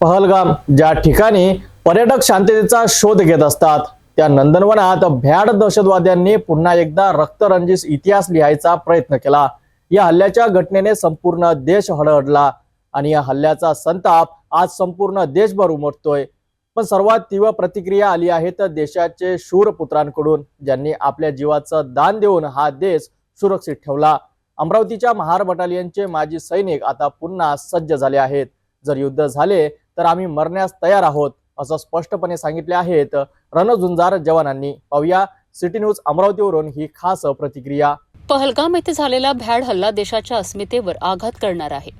पहलगाम ज्या ठिकाणी पर्यटक शांततेचा शोध घेत असतात त्या नंदनवनात भ्याड दहशतवाद्यांनी पुन्हा एकदा रक्तरंजित इतिहास लिहायचा प्रयत्न केला। या हल्ल्याच्या घटनेने संपूर्ण देश हळहळला आणि या हल्ल्याचा संताप आज संपूर्ण देशभर उमटतोय। पण सर्वात तीव्र प्रतिक्रिया आली आहे तर देशाचे शूर पुत्रांकडून, ज्यांनी आपल्या जीवाचं दान देऊन हा देश सुरक्षित ठेवला। अमरावतीच्या महार बटालियनचे माजी सैनिक आता पुन्हा सज्ज झाले आहेत। जर युद्ध झाले तर आम्ही मरण्यास तयार आहोत, असं स्पष्टपणे सांगितले आहेत रणझुंजार जवानांनी। पाहूया सिटी न्यूज अमरावतीवरून ही खास प्रतिक्रिया। पहलगाम येथे झालेला भ्याड हल्ला देशाच्या अस्मितेवर आघात करणार आहे।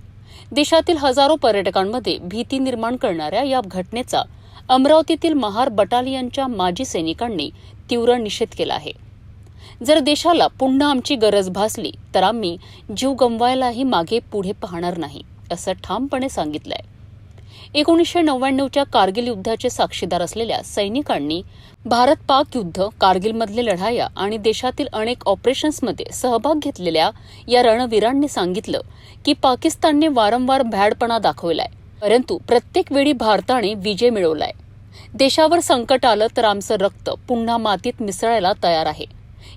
देशातील हजारो पर्यटकांमध्ये भीती निर्माण करणाऱ्या या घटनेचा अमरावतीतील महार बटालियनच्या माजी सैनिकांनी तीव्र निषेध केला आहे। जर देशाला पुन्हा आमची गरज भासली तर आम्ही जीव गमवायलाही मागे पुढे पाहणार नाही, असं ठामपणे सांगितलंय। 1999च्या कारगिल युद्धाचे साक्षीदार असलेल्या सैनिकांनी भारत-पाक युद्ध, कारगिलमधले लढाया आणि देशातील अनेक ऑपरेशन्समध्ये सहभाग घेतलेल्या या रणवीरांनी सांगितलं की पाकिस्तानने वारंवार भ्याडपणा दाखवलाय, परंतु प्रत्येक वेळी भारताने विजय मिळवलाय। देशावर संकट आलं तर आमचं रक्त पुन्हा मातीत मिसळायला तयार आहे,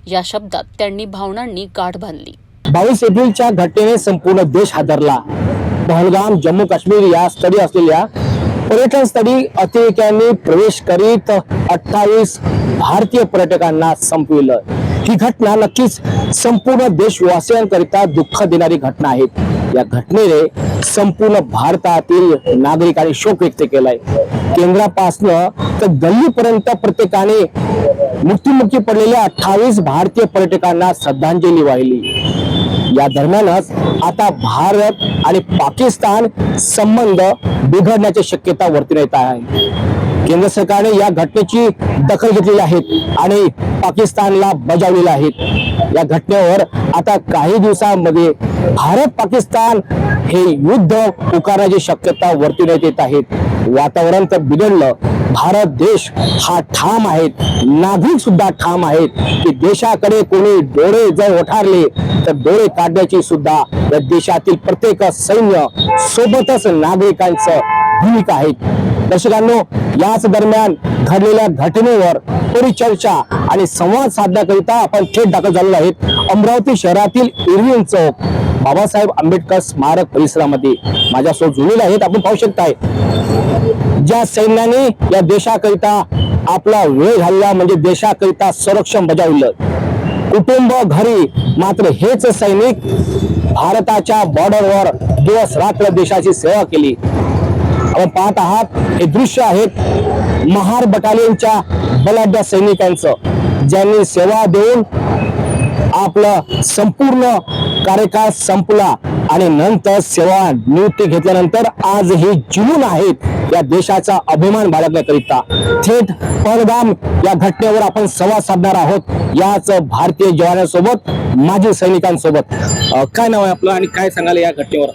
या शब्दात त्यांनी भावनांनी गाठ बांधली। 22 एप्रिलच्या घटनेने संपूर्ण देश हादरला। पहलगाम जम्मू काश्मीर या स्थळी असलेल्या पर्यटन स्थळी अतिरेक्यांनी प्रवेश करीत 28 भारतीय पर्यटकांना संपविलं। ही घटना नक्कीच संपूर्ण देशवासियांकरिता दुःख देणारी घटना आहे। या घटनेने संपूर्ण भारतातील नागरिकांनी शोक व्यक्त केलाय। केंद्रापासून तर गल्लीपर्यंत प्रत्येकाने मृत्युमुखी पडलेल्या 28 भारतीय पर्यटकांना श्रद्धांजली वाहिली। या दरम्यानच आता भारत आणि पाकिस्तान संबंध बिघडण्याची शक्यता वर्तवण्यात येत आहे। केंद्र सरकारने या घटनेची दखल घेतलेली आहे आणि पाकिस्तानला बजावलेले आहेत। या घटनेवर आता काही दिवसांमध्ये भारत पाकिस्तान हे युद्ध पुकारण्याची शक्यता वर्तवण्यात येत आहे। वातावरण तर बिघडलं, भारत देश हा ठाम आहे, नागरिक सुद्धा ठाम आहेत की देशाकडे कोणी डोळे जर उठारले तर डोळे काढण्याची सुद्धा या देशातील प्रत्येक सैन्य सोबतच नागरिकांचं भूमिका आहे। दर्शकांनो, याच दरम्यान घडलेल्या घटनेवर परिचर्चा आणि संवाद साधण्याकरिता आपण थेट दाखल झालेलो आहेत अमरावती शहरातील इरविन चौक बाबासाहेब आंबेडकर स्मारक परिसरामध्ये। माझ्यासोबत जुळलेले आहेत, आपण पाहू शकताय ज्या सैन्याने या देशाकरिता आपला वेळ घालवला, म्हणजे देशाकरिता संरक्षण बजावलं, कुटुंब घरी, मात्र हेच सैनिक भारताच्या बॉर्डरवर दिवस रात्र देशाची सेवा केली। आपण पाहत आहात हे दृश्य आहेत महार बटालियनच्या बलाढ्य सैनिकांचं, ज्यांनी सेवा देऊन आपलं संपूर्ण कार्यकाळ संपला आणि नंतर सेवा निवृत्ती घेतल्यानंतर आज हे जीवन आहेत या देशाचा अभिमान बाळगण्याकरिता। थेट पहलगाम या घटनेवर आपण संवाद साधणार आहोत याच भारतीय जवानांसोबत, माजी सैनिकांसोबत। काय नाव आहे आपलं आणि काय सांगाल या घटनेवर?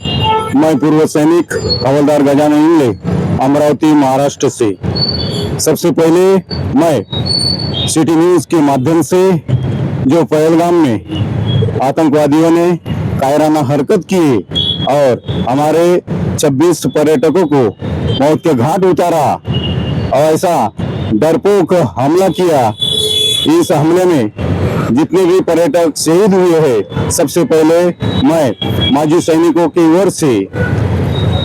मैं पूर्व सैनिक हवलदार गजानन इंगले, अमरावती, महाराष्ट्र से। सबसे पहले मैं सिटी न्यूज के माध्यम से जो पहलगाम में आतंकवादियों ने कायराना हरकत की और हमारे 26 पर्यटकों को मौत के घाट उतारा और ऐसा डरपोक हमला किया, इस हमले में जितने भी पर्यटक शहीद हुए हैं, सबसे पहले मैं माजी सैनिकों की ओर से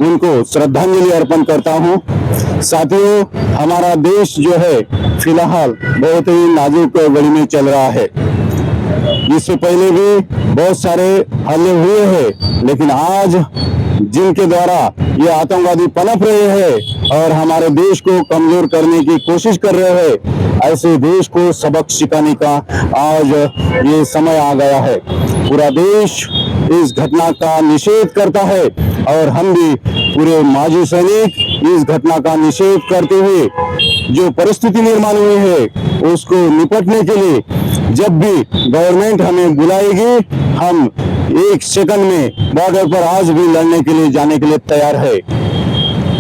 उनको श्रद्धांजलि अर्पण करता हूं। साथियों, हमारा देश जो है फिलहाल बहुत ही नाजुक घड़ी में चल रहा है। इससे पहले भी बहुत सारे हमले हुए हैं, लेकिन आज जिनके द्वारा ये आतंकवादी पनप रहे हैं और हमारे देश को कमजोर करने की कोशिश कर रहे हैं, ऐसे देश को सबक सिखाने का आज ये समय आ गया है। पूरा देश इस घटना का निषेध करता है और हम भी पूरे माजी सैनिक इस घटना का निषेध करते हुए जो परिस्थिति निर्माण हुई है उसको निपटने के लिए जब भी गवर्नमेंट हमें बुलाएगी, हम एक सेकंड में बॉर्डर पर आज भी लड़ने के लिए जाने के लिए तैयार है।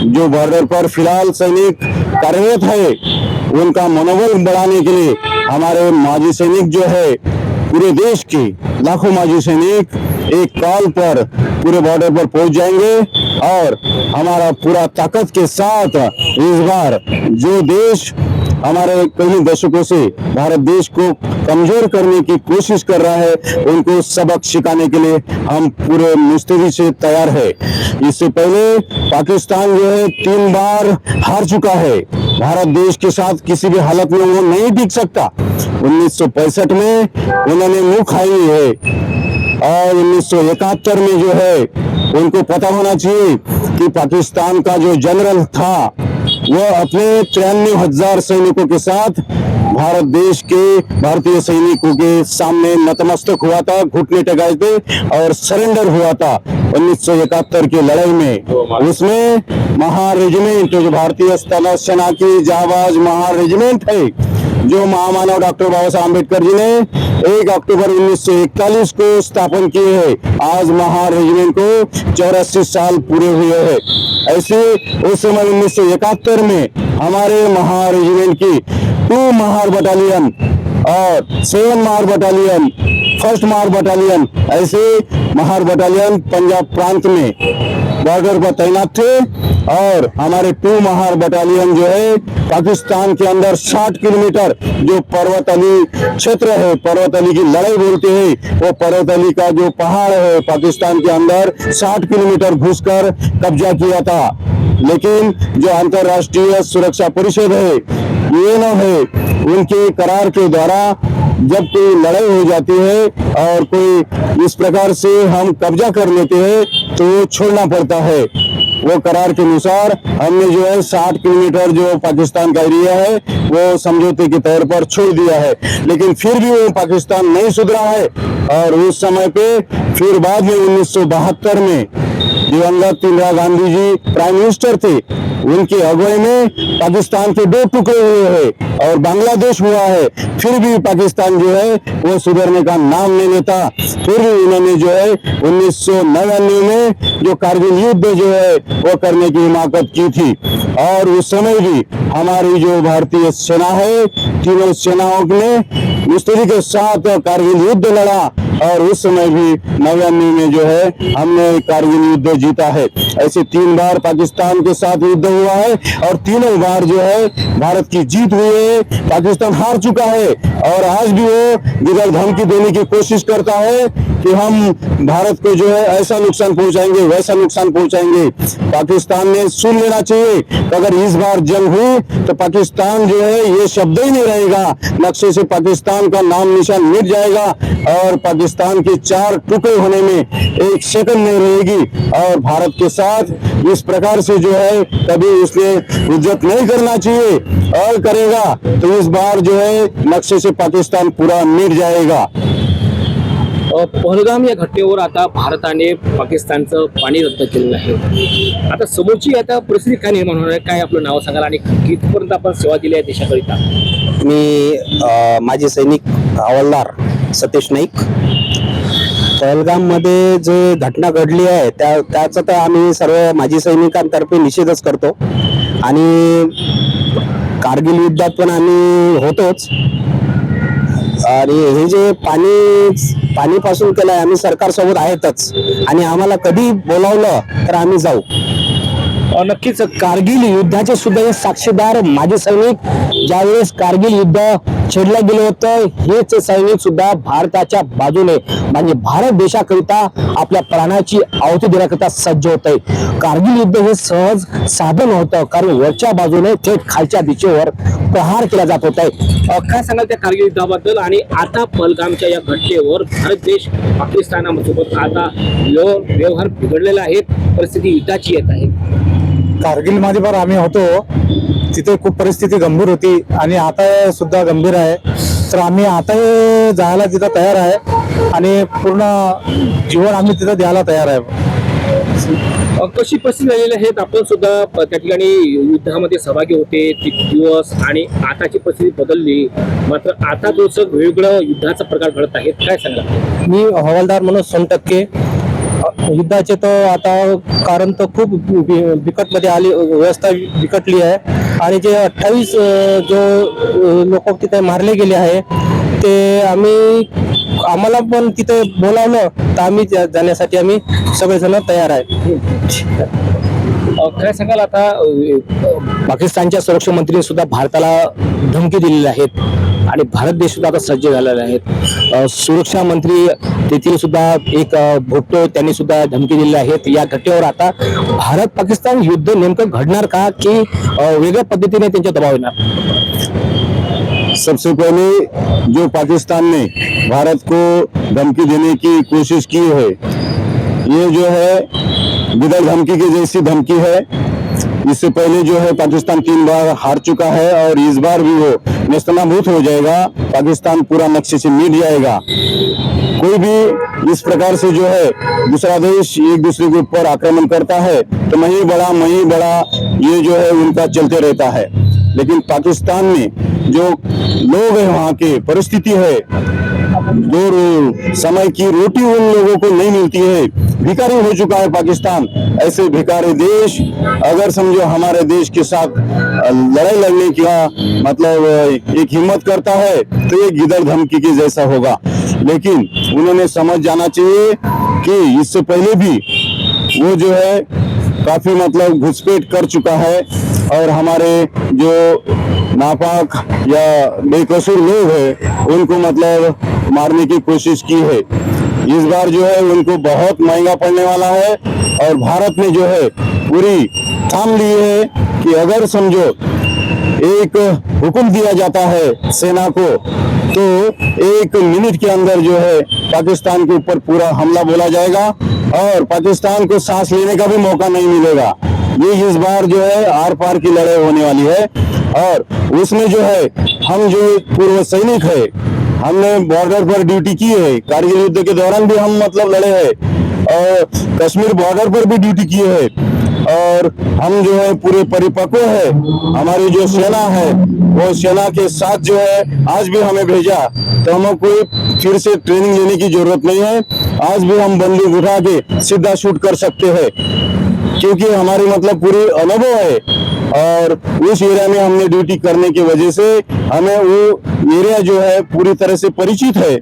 जो बॉर्डर पर फिलहाल सैनिक कार्यरत है, उनका मनोबल बढ़ाने के लिए हमारे माजी सैनिक जो है, पूरे देश के लाखों माजी सैनिक एक कॉल पर पूरे बॉर्डर पर पहुंच जाएंगे और हमारा पूरा ताकत के साथ इस बार जो देश हमारे कई दशकों से भारत देश को कमजोर करने की कोशिश कर रहा है उनको सबक सिखाने के लिए हम पूरे मुस्तैदी से तैयार है। इससे पहले पाकिस्तान जो है 3 बार हार चुका है। भारत देश के साथ किसी भी हालत में वो नहीं टिक सकता। 1965 में उन्होंने मुंह खाई है और 1971 में जो है उनको पता होना चाहिए कि पाकिस्तान का जो जनरल था वह अपने 93,000 सैनिकों के साथ भारत देश के भारतीय सैनिकों के सामने नतमस्तक हुआ था, घुटने टेकाए थे और सरेंडर हुआ था 1971 की लड़ाई में। उसमें महार रेजिमेंट जो भारतीय स्थल सेना की जाबाज महार रेजिमेंट है जो महामानव डॉक्टर बाबा साहब अम्बेडकर जी ने 1 अक्टूबर 1941 को स्थापन किए है। आज महार रेजिमेंट को 84 साल पूरे हुए हैं। ऐसे उस समय 1971 में हमारे महार रेजिमेंट की 2 महार बटालियन और 7 Mahar battalion, 1st Mahar battalion, ऐसे महार बटालियन पंजाब प्रांत में बॉर्डर पर तैनात थे और हमारे 2 महार बटालियन जो है पाकिस्तान के अंदर 60 किलोमीटर जो पर्वतली क्षेत्र है, पर्वतली की लड़ाई बोलते हैं, वो पर्वतली का जो पहाड़ है पाकिस्तान के अंदर 60 किलोमीटर घुसकर कब्जा किया था। लेकिन जो अंतर्राष्ट्रीय सुरक्षा परिषद है, यूएनओ है, उनके करार के द्वारा जब कोई लड़ाई हो जाती है और कोई इस प्रकार से हम कब्जा कर लेते हैं तो वो छोड़ना पड़ता है। वो करार के अनुसार हमने जो है 60 किलोमीटर जो पाकिस्तान का एरिया है वो समझौते के तौर पर छोड़ दिया है। लेकिन फिर भी वो पाकिस्तान नहीं सुधरा है और उस समय पे फिर बाद में 1972 में दिवंगत इंदिरा गांधी जी प्राइम मिनिस्टर थे, उनकी अगुवाई में पाकिस्तान के 2 टुकड़े हुए हैं और बांग्लादेश हुआ है। फिर भी पाकिस्तान जो है वो सुधरने का नाम नहीं लेता। फिर भी उन्होंने जो है 1999 में जो कारगिल युद्ध जो है वो करने की हिमाकत की थी और उस समय भी हमारी जो भारतीय सेना है, तीनों सेनाओं ने मुस्तैदी के साथ कारगिल युद्ध लड़ा और उस समय भी 99 में जो है हमने कारगिल युद्ध जीता है। ऐसे 3 बार पाकिस्तान के साथ युद्ध हुआ है और तीनों बार जो है भारत की जीत हुई है। पाकिस्तान हार चुका है और आज भी वो जिधर धमकी देने की कोशिश करता है कि हम भारत को जो है ऐसा नुकसान पहुंचाएंगे, वैसा नुकसान पहुंचाएंगे। पाकिस्तान ने सुन लेना चाहिए कि अगर इस बार जंग हुई तो पाकिस्तान जो है ये शब्द ही नहीं रहेगा, नक्शे से पाकिस्तान का नाम निशान मिट जाएगा और पाकिस्तान के 4 टुकड़े होने में 1 सेकंड नहीं रहेगी। और भारत के साथ इस प्रकार से जो है कभी उसने इज्जत नहीं करना चाहिए और करेगा तो इस बार जो है नक्शे से पाकिस्तान पूरा मिट जाएगा। पहलगाम या घटनेवर आता भारताने पाकिस्तानचं पाणी रद्द केलेलं आहे। आता समोरची आता परिस्थिती काय निर्माण होणार आहे, काय आपलं नाव सांगाल आणि कितपर्यंत आपण सेवा दिली आहे देशाकरिता? मी माजी सैनिक हवालदार सतीश नाईक। पहलगाममध्ये जे घटना घडली आहे त्याचा तर आम्ही सर्व माजी सैनिकांतर्फे निषेधच करतो आणि कारगिल युद्धात पण आम्ही होतोच आणि हे जे पाणीपासून केलंय आम्ही सरकारसोबत आहेतच आणि आम्हाला कधी बोलावलं तर आम्ही जाऊ। नक्कीच कारगिल युद्धाचे सुद्धा हे साक्षीदार माजी सैनिक, ज्यावेळेस कारगिल युद्ध छेडलं गेलं होतं हेच सैनिक सुद्धा भारताच्या बाजूने म्हणजे भारत देशाकरिता आपल्या प्राणाची आहुती देण्याकरिता सज्ज होते। कारगिल युद्ध हे सहज साधन होतं कारण वरच्या बाजूने थेट खालच्या दिशेवर प्रहार केला जात होता। काय सांगाल त्या कारगिल युद्धाबद्दल आणि आता पहलगामच्या या घटनेवर भारत देश पाकिस्तानासोबत आता व्यवहार बिघडलेला आहे, परिस्थिती युद्धाची येत आहे। कारगिल मध्ये पण आम्ही होतो, तिथे खूप परिस्थिती गंभीर होती आणि आता सुद्धा गंभीर आहे। तर आम्ही आता जायला तिथं तयार आहे आणि पूर्ण जीवन आम्ही तिथं द्यायला तयार आहे। कशी परिस्थिती झालेली आहे, आपण सुद्धा त्या ठिकाणी युद्धामध्ये सहभागी होते दिवस आणि आताची परिस्थिती बदलली, मात्र आता थोडंसं वेगळं युद्धाचा प्रकार घडत आहे, काय सांगा? मी हवालदार मनोज सोनटक्के। युद्धाचे तर आता कारण तर खूप बिकटमध्ये आली, व्यवस्था बिकटली आहे आणि जे 28 जो लोक तिथे मारले गेले आहे ते आम्ही आम्हाला पण तिथे बोलावलं तर आम्ही जाण्यासाठी आम्ही सगळेजण तयार आहे. काय सांगाल आता पाकिस्तानच्या संरक्षण मंत्रीने सुद्धा भारताला धमकी दिलेली आहेत आणि भारत देश सुद्धा आता सज्ज झालेले आहेत. सुरक्षा मंत्री तेथील सुद्धा एक भुट्टो त्यांनी सुद्धा धमकी दिलेली आहेत. या घटनेवर आता भारत पाकिस्तान युद्ध नेमकं घडणार का की वेगळ्या पद्धतीने त्यांच्या दबाव येणार? सबसे पहले जो पाकिस्तान ने भारत को धमकी देने की कोशिश की है, ये जो है गिदड़ धमकी की जैसी धमकी है. इससे पहले जो है पाकिस्तान 3 बार हार चुका है और इस बार भी वो नेस्तनाबूद हो जाएगा. पाकिस्तान पूरा नक्शे से मिट जाएगा. कोई भी इस प्रकार से जो है दूसरा देश एक दूसरे के ऊपर आक्रमण करता है तो मैं ही बड़ा ये जो है उनका चलते रहता है. लेकिन पाकिस्तान में जो लोग हैं, वहाँ के परिस्थिति है, दो समय की रोटी उन लोगों को नहीं मिलती है. भिखारी हो चुका है पाकिस्तान. ऐसे भिखारी देश अगर समझो हमारे देश के साथ लड़ाई लड़ने का मतलब एक हिम्मत करता है तो ये गिदड़ धमकी के जैसा होगा. लेकिन उन्होंने समझ जाना चाहिए कि इससे पहले भी वो जो है काफी मतलब घुसपैठ कर चुका है और हमारे जो नापाक या बेकसूर लोग हैं उनको मतलब मारने की कोशिश की है. इस बार जो है उनको बहुत महंगा पड़ने वाला है और भारत ने जो है पूरी ठान ली है कि अगर समझो एक हुक्म दिया जाता है सेना को तो 1 मिनट के अंदर जो है पाकिस्तान के ऊपर पूरा हमला बोला जाएगा और पाकिस्तान को सांस लेने का भी मौका नहीं मिलेगा. ये इस बार जो है आर पार की लड़ाई होने वाली है और उसमें जो है हम जो पूर्व सैनिक है, हमने बॉर्डर पर ड्यूटी की है. कारगिल युद्ध के दौरान भी हम मतलब लड़े हैं और कश्मीर बॉर्डर पर भी ड्यूटी की है और हम जो है पूरे परिपक्व है. हमारी जो सेना है वो सेना के साथ जो है आज भी हमें भेजा तो हमें कोई फिर से ट्रेनिंग लेने की जरूरत नहीं है. आज भी हम बंदूक उठा के सीधा शूट कर सकते हैं क्योंकि हमारी मतलब पूरी अनुभव है और उस एरिया में हमने ड्यूटी करने की वजह से हमें वो एरिया जो है पूरी तरह से परिचित है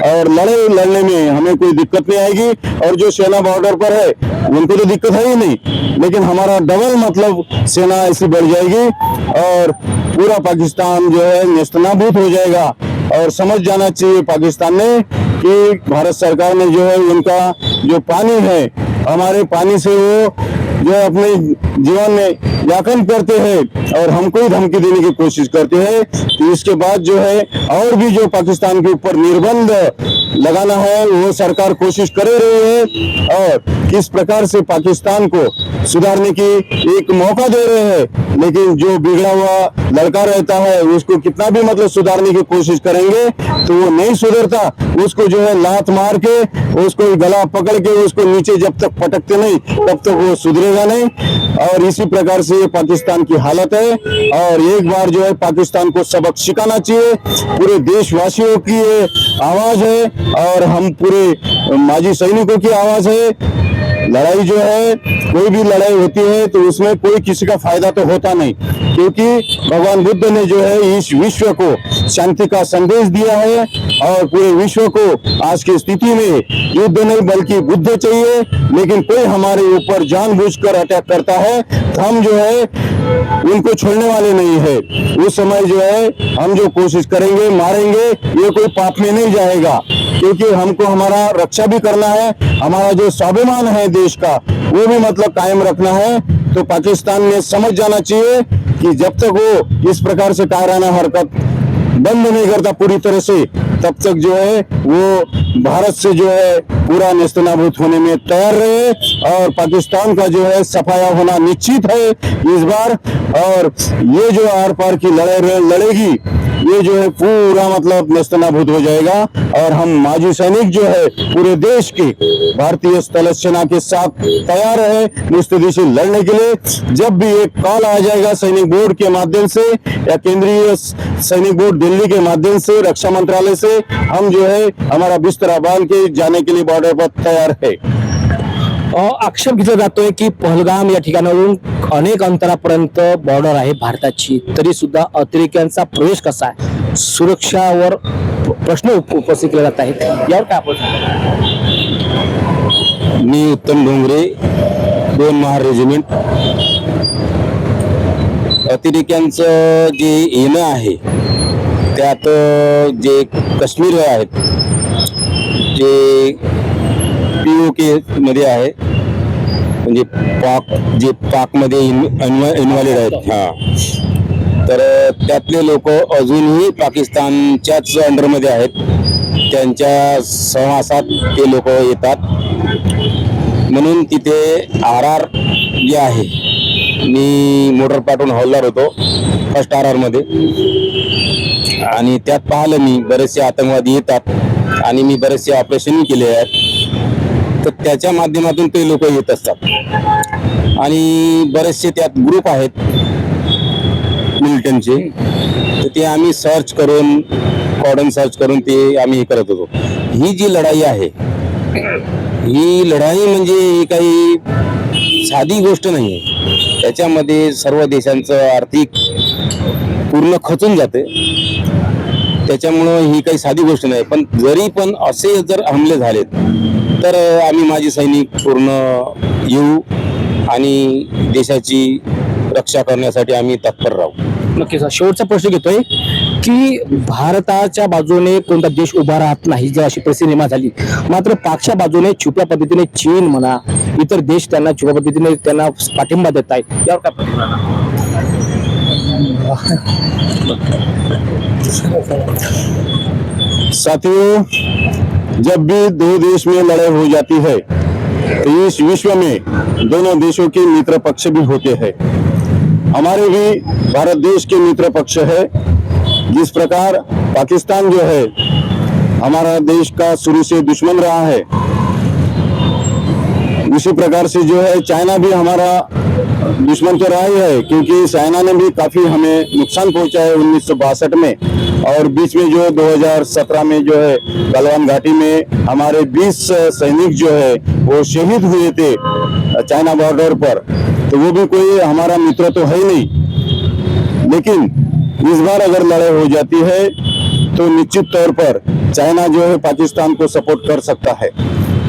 और लड़ने में हमें कोई दिक्कत नहीं आएगी. और जो सेना बॉर्डर पर है उनको तो दिक्कत है ही नहीं, लेकिन हमारा डबल मतलब सेना ऐसी बढ़ जाएगी और पूरा पाकिस्तान जो है नेस्तनाबूद हो जाएगा. और समझ जाना चाहिए पाकिस्तान ने कि भारत सरकार ने जो है उनका जो पानी है, हमारे पानी से वो जो अपने जीवन में यापन करते हैं और हमको ही धमकी देने की कोशिश करते हैं. तो इसके बाद जो है और भी जो पाकिस्तान के ऊपर निर्बंध लगाना है वो सरकार कोशिश कर रही है और किस प्रकार से पाकिस्तान को सुधारने की एक मौका दे रहे हैं. लेकिन जो बिगड़ा हुआ लड़का रहता है उसको कितना भी मतलब सुधारने की कोशिश करेंगे तो वो नहीं सुधरता. उसको जो है लात मार के उसको गला पकड़ के उसको नीचे जब तक पटकते नहीं तब तक वो सुधरेगा नहीं. और इसी प्रकार से ये पाकिस्तान की हालत है और एक बार जो है पाकिस्तान को सबक सिखाना चाहिए. पूरे देशवासियों की ये आवाज है और हम पूरे माजी सैनिकों की आवाज है. लड़ाई जो है कोई भी लड़ाई होती है तो उसमें कोई किसी का फायदा तो होता नहीं क्योंकि भगवान बुद्ध ने जो है इस विश्व को शांति का संदेश दिया है और पूरे विश्व को आज की स्थिति में युद्ध नहीं बल्कि बुद्ध चाहिए. लेकिन कोई हमारे ऊपर जानबूझकर अटैक करता है तो हम जो है उनको छोड़ने वाले नहीं है. उस समय जो है हम जो कोशिश करेंगे मारेंगे ये कोई पाप में नहीं जाएगा क्योंकि हमको हमारा रक्षा भी करना है. हमारा जो स्वाभिमान है देश का वो भी मतलब कायम रखना है. तो पाकिस्तान ने समझ जाना चाहिए कि जब तक वो इस प्रकार से कायराना हरकत बंद नहीं करता पूरी तरह से तब तक जो है वो भारत से जो है पूरा नेस्तनाबूद होने में तैयार रहे और पाकिस्तान का जो है सफाया होना निश्चित है इस बार. और ये जो आर पार की लड़ाई लड़ेगी ये जो है पूरा मतलब नेस्तनाबूद हो जाएगा. और हम माजी सैनिक जो है पूरे देश के भारतीय स्थल सेना के साथ तैयार है मुस्तैदी से लड़ने के लिए. जब भी एक कॉल आ जाएगा सैनिक बोर्ड के माध्यम से या केंद्रीय सैनिक बोर्ड दिल्ली के माध्यम से रक्षा मंत्रालय से हम जो है हमारा बिस्तरा बांध के जाने के लिए बॉर्डर पर तैयार है. आक्षेप घेतला जातोय की पहलगाम या ठिकाणावरून अनेक अंतरापर्यंत बॉर्डर आहे भारताची, तरी सुद्धा अतिरेक्यांचा प्रवेश कसा आहे, सुरक्षावर प्रश्न उपस्थित केले जात आहेत, यावर काय आपण सांगाल? मी उत्तम डोंगरे, 2 महार रेजिमेंट. अतिरेक्यांचं जे येणं आहे त्यात जे काश्मीर आहेत जे POK मध्ये आहे, म्हणजे पाकमध्ये इन्व्हॉल्ड आहेत. तर त्यातले लोक अजूनही पाकिस्तानच्याच अंडरमध्ये आहेत. त्यांच्या सहवासात ते लोक येतात. म्हणून तिथे RR जे आहे, मी मोटर पाठवून हवालदार होतो फर्स्ट RR मध्ये, आणि त्यात पाहिलं मी बरेचसे आतंकवादी येतात आणि मी बरेचसे ऑपरेशन केले आहेत. तर त्याच्या माध्यमातून ते लोक येत असतात आणि बरेचसे त्यात ग्रुप आहेत मिलिटंटचे. तर ते आम्ही सर्च करून, कॉर्डन सर्च करून ते आम्ही हे करत होतो. ही जी लढाई आहे, ही लढाई म्हणजे ही काही साधी गोष्ट नाही आहे. त्याच्यामध्ये सर्व देशांचं आर्थिक पूर्ण खचून जाते. त्याच्यामुळं ही काही साधी गोष्ट नाही. पण जरी पण असे जर हमले झालेत तर आम्ही माजी सैनिक पूर्ण येऊ आणि देशाची रक्षा करण्यासाठी आम्ही तत्पर राहू. नक्कीच. शेवटचा प्रश्न घेतोय की भारताच्या बाजूने कोणता देश उभा राहत नाही जर अशी परिस्थिती निर्माण झाली, मात्र पाकच्या बाजूने छुप्या पद्धतीने चीन म्हणा, इतर देश त्यांना छुप्या पद्धतीने त्यांना पाठिंबा देत आहेत, यावर काय प्रतिक्रिया? साथियों, जब भी 2 देश में लड़ाई हो जाती है तो इस विश्व में दोनों देशों के मित्र पक्ष भी होते हैं. हमारे भी भारत देश के मित्र पक्ष है. जिस प्रकार पाकिस्तान जो है हमारा देश का शुरू से दुश्मन रहा है, उसी प्रकार से जो है चाइना भी हमारा दुश्मन तो रहा ही है, क्योंकि चाइना ने भी काफी हमें नुकसान पहुंचा है 1962 में. और बीच में जो 2017 में जो है गलवान घाटी में हमारे 20 सैनिक जो है वो शहीद हुए थे चाइना बॉर्डर पर. तो वो भी कोई हमारा मित्र तो है ही नहीं. लेकिन इस बार अगर लड़ाई हो जाती है तो निश्चित तौर पर चाइना जो है पाकिस्तान को सपोर्ट कर सकता है.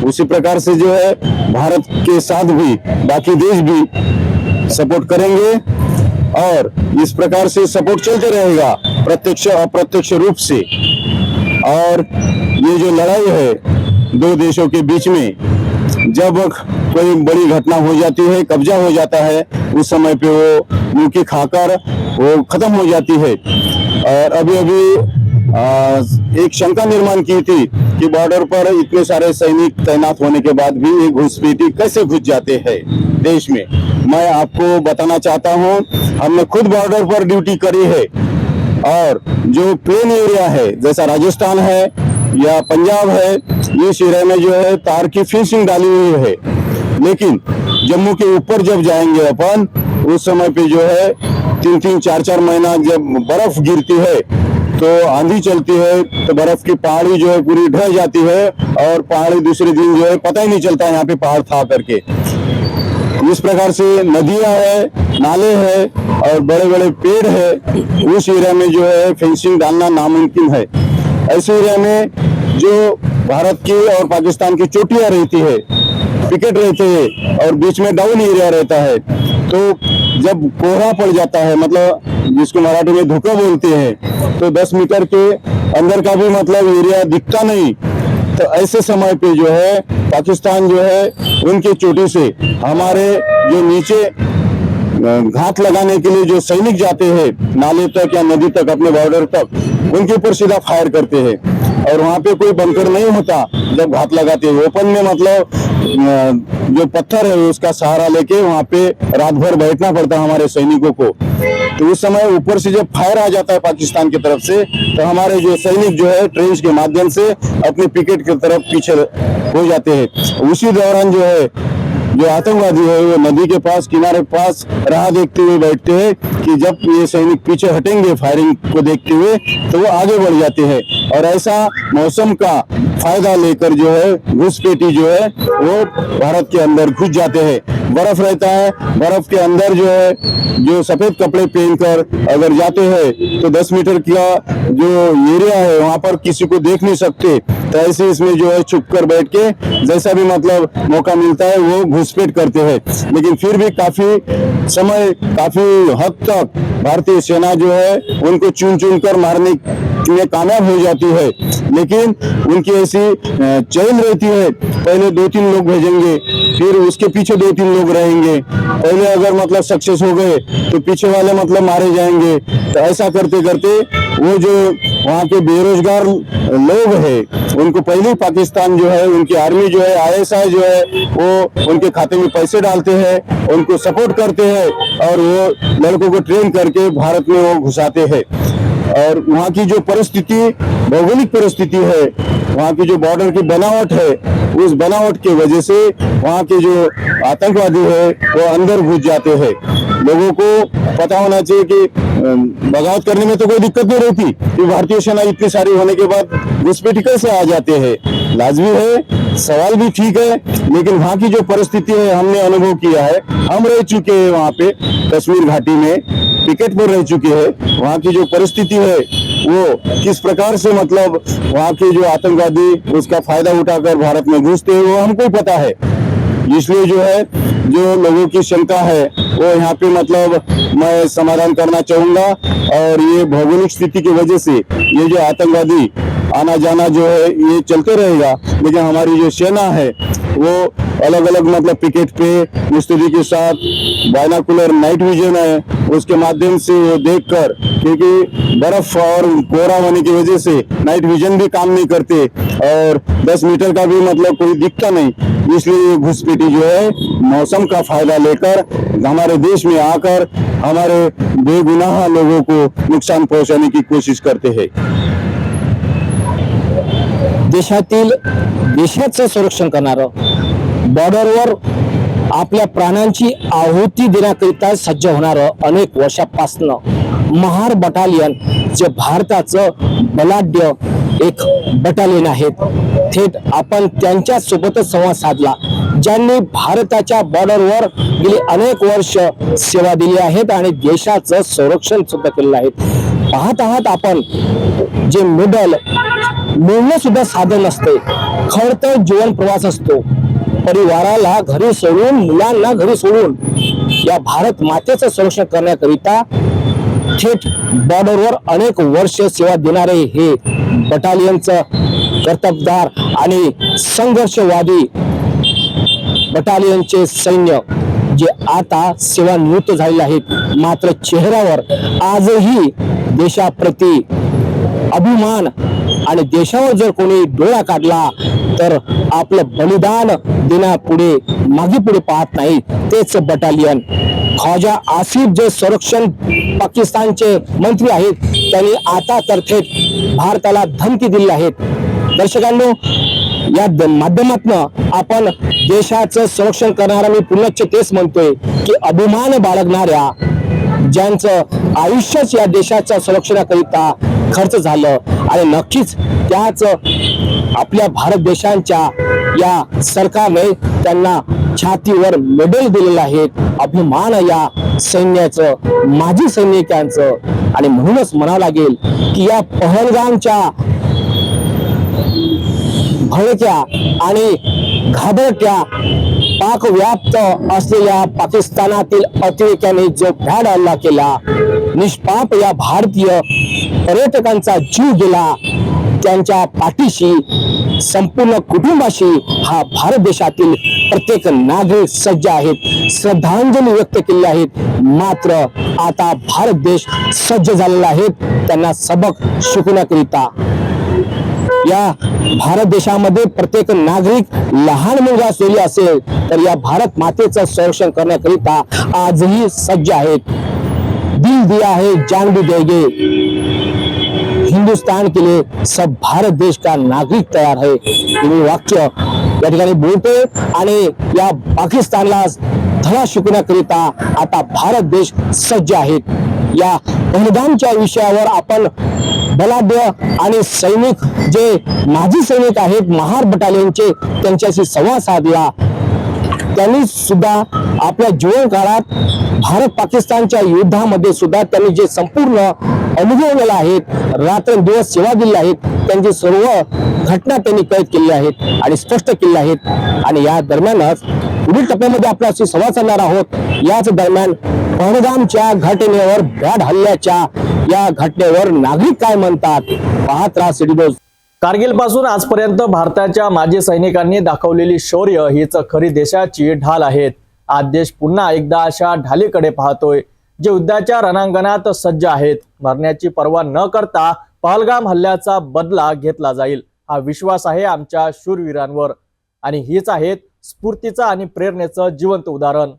उसी प्रकार से जो है भारत के साथ भी बाकी देश भी सपोर्ट करेंगे और इस प्रकार से सपोर्ट चलते रहेगा प्रत्यक्ष अप्रत्यक्ष रूप से. और ये जो लड़ाई है 2 देशों के बीच में, जब कोई बड़ी घटना हो जाती है, कब्जा हो जाता है, उस समय पे वो मुंह की खाकर वो खत्म हो जाती है. और अभी एक शंका निर्माण की थी कि बॉर्डर पर इतने सारे सैनिक तैनात होने के बाद भी ये घुसपैठी कैसे घुस जाते हैं देश में. मैं आपको बताना चाहता हूं, हमने खुद बॉर्डर पर ड्यूटी करी है. और जो प्लेन एरिया है, जैसा राजस्थान है या पंजाब है, इस एरिया में जो है तार की फेंसिंग डाली हुई है. लेकिन जम्मू के ऊपर जब जाएंगे अपन, उस समय पे जो है 3-3, 4-4 महीना जब बर्फ गिरती है तो आंधी चलती है, तो बर्फ की पहाड़ी जो है पूरी ढह जाती है और पहाड़ी दूसरे दिन जो है पता ही नहीं चलता यहाँ पे पहाड़ था करके. इस प्रकार से नदियां है, नाले है और बड़े बड़े पेड़ है. उस एरिया में जो है फेंसिंग डालना नामुमकिन है. ऐसे एरिया में जो भारत की और पाकिस्तान की चोटियां रहती है, पिकेट रहते हैं और बीच में डाउन एरिया रहता है, तो जब कोहरा पड़ जाता है, मतलब जिसको मराठी में धुका बोलते हैं, तो 10 मीटर के अंदर का भी मतलब एरिया दिखता नहीं. तो ऐसे समय पे जो है पाकिस्तान जो है उनकी चोटी से हमारे जो नीचे घात लगाने के लिए जो सैनिक जाते हैं नाले तक या नदी तक, अपने बॉर्डर तक, उनके ऊपर सीधा फायर करते हैं. और वहाँ पे कोई बंकर नहीं होता जब घात लगाते हैं. ओपन में मतलब जो पत्थर है उसका सहारा लेके वहाँ पे रात भर बैठना पड़ता है हमारे सैनिकों को. तो उस समय ऊपर से जब फायर आ जाता है पाकिस्तान की तरफ से, तो हमारे जो सैनिक जो है ट्रेंच के माध्यम से अपने पिकेट की तरफ पीछे हो जाते हैं. उसी दौरान जो है जो आतंकवादी है वो नदी के पास, किनारे पास राह देखते हुए बैठते हैं कि जब ये सैनिक पीछे हटेंगे फायरिंग को देखते हुए तो वो आगे बढ़ जाते हैं. और ऐसा मौसम का फायदा लेकर जो है घुसपैठी जो है वो भारत के अंदर घुस जाते हैं। बर्फ रहता है, बर्फ के अंदर जो है जो सफेद कपड़े पहनकर अगर जाते हैं तो 10 मीटर का जो एरिया है वहां पर किसी को देख नहीं सकते, तो ऐसे इसमें जो है छुप कर बैठ के जैसा भी मतलब मौका मिलता है वो घुसपैठ करते हैं। लेकिन फिर भी काफी समय, काफी हद तक भारतीय सेना जो है उनको चुन चुन कर मारने में कामयाब हो जाती है। लेकिन उनकी ऐसी चैन रहती है, पहले 2-3 लोग भेजेंगे, फिर उसके पीछे 2-3 लोग रहेंगे, पहले अगर मतलब सक्सेस हो गए तो पीछे वाले मतलब मारे जाएंगे। तो ऐसा करते करते वो जो वहाँ के बेरोजगार लोग हैं उनको पहले पाकिस्तान जो है, उनकी आर्मी जो है, ISI जो है वो उनके खाते में पैसे डालते हैं, उनको सपोर्ट करते हैं और वो लड़कों को ट्रेन करके भारत में वो घुसाते हैं। और वहाँ की जो परिस्थिति, भौगोलिक परिस्थिति है, वहाँ की जो बॉर्डर की बनावट है, उस बनावट की वजह से वहाँ के जो आतंकवादी है वो अंदर घुस जाते हैं। लोगों को पता होना चाहिए कि बगावत करने में तो कोई दिक्कत नहीं रहती, कि भारतीय सेना इतनी सारी होने के बाद घुसपैठी कैसे आ जाते हैं, लाजमी है, सवाल भी ठीक है। लेकिन वहाँ की जो परिस्थिति है हमने अनुभव किया है, हम रह चुके हैं वहाँ पे कश्मीर घाटी में, टिकट पर रह चुके हैं। वहाँ की जो परिस्थिति है वो किस प्रकार से मतलब वहाँ के जो आतंकवादी उसका फायदा उठाकर भारत में घुसते हैं वो हमको पता है। इसलिए जो है जो लोगों की शंका है वो यहाँ पे मतलब मैं समाधान करना चाहूंगा। और ये भौगोलिक स्थिति की वजह से ये जो आतंकवादी आना जाना जो है ये चलते रहेगा। लेकिन हमारी जो सेना है वो अलग अलग मतलब पिकेट पे मुस्तैदी के साथ बाइनाकुलर नाइट विजन है, उसके माध्यम से वो देखकर, क्योंकि बर्फ और कोहरा होने की वजह से नाइट विजन भी काम नहीं करते और 10 मीटर का भी मतलब कोई दिखता नहीं, इसलिए ये घुसपैठी जो है मौसम का फायदा लेकर हमारे देश में आकर हमारे बेगुनाह लोगों को नुकसान पहुंचाने की कोशिश करते हैं। देशाचं संरक्षण करणारं, बॉर्डरवर आपल्या प्राणांची आहुती देण्याकरिता सज्ज होणारं अनेक वर्षापासून महार बटालियन जे भारताचं बलाढ्य एक बटालियन आहेत, थेट आपण त्यांच्या सोबतच संवाद साधला, ज्यांनी भारताच्या बॉर्डरवर गेली अनेक वर्ष सेवा दिली आहेत आणि देशाचं संरक्षण सुद्धा केलेलं आहे। पाहत आहात आपण जे मेडल मिळणं सुद्धा साधन नसते, खडतर जीवन प्रवास असतो, परिवाराला घरी सोडून, मुलांना घरी सोडून या भारत मातेचं संरक्षण करण्याकरिता थेट बॉर्डरवर अनेक वर्ष सेवा देणारे हे बटालियनचं कर्तबगार आणि संघर्षवादी बटालियनचे सैन्य जे आता सेवानिवृत्त झालेले आहेत, मात्र चेहऱ्यावर आजही देशाप्रती अभिमान आणि देशावर जर कोणी डोळा काढला तर आपलं बलिदान देण्यापुढे मागे पुढे पाहत नाही, तेच बटालियन। ख्वाजा आसिफ जे संरक्षण पाकिस्तानचे मंत्री आहेत, त्यांनी आता तर थेट भारताला धमकी दिली आहे। दर्शकांनो, या माध्यमातून आपण देशाचं संरक्षण करणारा, मी पुन्हा तेच म्हणतोय की अभिमान बाळगणाऱ्या, ज्यांचं आयुष्यच या देशाच्या संरक्षणाकरिता खर्च झालं आणि नक्कीच त्याच आपल्या भारत देशाच्या या सरकारने त्यांना छातीवर मेडल दिलेलं आहे। अभिमान या सैन्याचं, माजी सैनिकांचं, आणि म्हणूनच म्हणावं लागेल की या पहलगामच्या भडक्या आणि घाबरट्या पाकव्याप्त असलेल्या पाकिस्तानातील अतिरेक्याने जो भ्याड हल्ला केला, निष्पाप या भारतीय पर्यटकांचा जीव गेला, त्यांच्या पाठीशी संपूर्ण कुटुंबाशी हा भारत देशातील प्रत्येक नागरिक सज्ज आहेत, श्रद्धांजली व्यक्त केली आहेत। मात्र आता भारत देश सज्ज झालेला आहे त्यांना सबक शिकवण्याकरिता। या भारत देशामध्ये प्रत्येक नागरिक, लहान मुलगा असलेली असेल तर या भारत मातेचं संरक्षण करण्याकरिता आजही सज्ज आहेत। दिल दिया है जान भी देंगे, हिंदुस्तान के लिए सब भारत देश का नागरिक तयार है, हे वाक्य या ठिकाणी बोलतोय आणि या पाकिस्तानला धडा शिकवण्याकरिता आता भारत देश सज्ज आहेत। या पहलगामच्या विषयावर आपण बलाढ्य आणि सैनिक जे माजी सैनिक आहेत महार बटालियनचे त्यांच्याशी संवाद साधला। त्यांनी सुद्धा आपल्या जीवन काळात भारत पाकिस्तानच्या युद्धामध्ये सुद्धा त्यांनी जे संपूर्ण अनुभवलेला आहेत, रात्रंदिवस सेवा दिली आहेत, त्यांची सर्व घटना त्यांनी कैद केली आहेत आणि स्पष्ट केल्या आहेत। आणि या दरम्यानच पुढील टप्प्यामध्ये आपल्याशी संवाद साधणार आहोत। याच दरम्यान पहलगामच्या घटनेवर भ्याड हल्ल्याच्या या घटनेवर नागरिक काय म्हणतात, पाहत राहा सिटी न्यूज। कारगिल पासून आजपर्यंत भारताच्या माजी सैनिकांनी दाखवलेली शौर्य हीच खरी देशाची ढाल आहेत। आज देश पुन्हा एकदा अशा ढालीकडे पाहतोय जे युद्धाच्या रणांगणात सज्ज आहेत। मरण्याची पर्वा न करता पहलगाम हल्ल्याचा बदला घेतला जाईल हा विश्वास आहे आमच्या शूरवीरांवर आणि हीच आहेत स्फूर्तीचं आणि प्रेरणेचं जिवंत उदाहरण।